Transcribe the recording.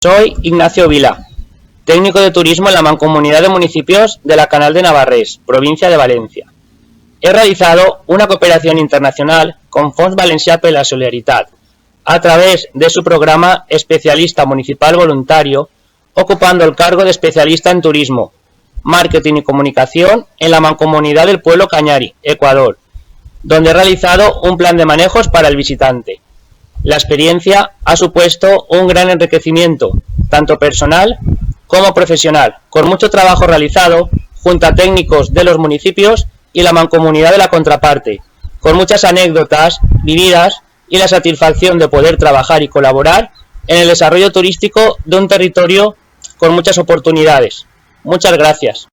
Soy Ignacio Vila, técnico de turismo en la Mancomunidad de Municipios de la Canal de Navarrés, provincia de Valencia. He realizado una cooperación internacional con Fons Valencià per la Solidaritat, a través de su programa Especialista Municipal Voluntario, ocupando el cargo de especialista en turismo, marketing y comunicación en la Mancomunidad del Pueblo Cañari, Ecuador, donde he realizado un plan de manejos para el visitante. La experiencia ha supuesto un gran enriquecimiento, tanto personal como profesional, con mucho trabajo realizado junto a técnicos de los municipios y la mancomunidad de la contraparte, con muchas anécdotas vividas y la satisfacción de poder trabajar y colaborar en el desarrollo turístico de un territorio con muchas oportunidades. Muchas gracias.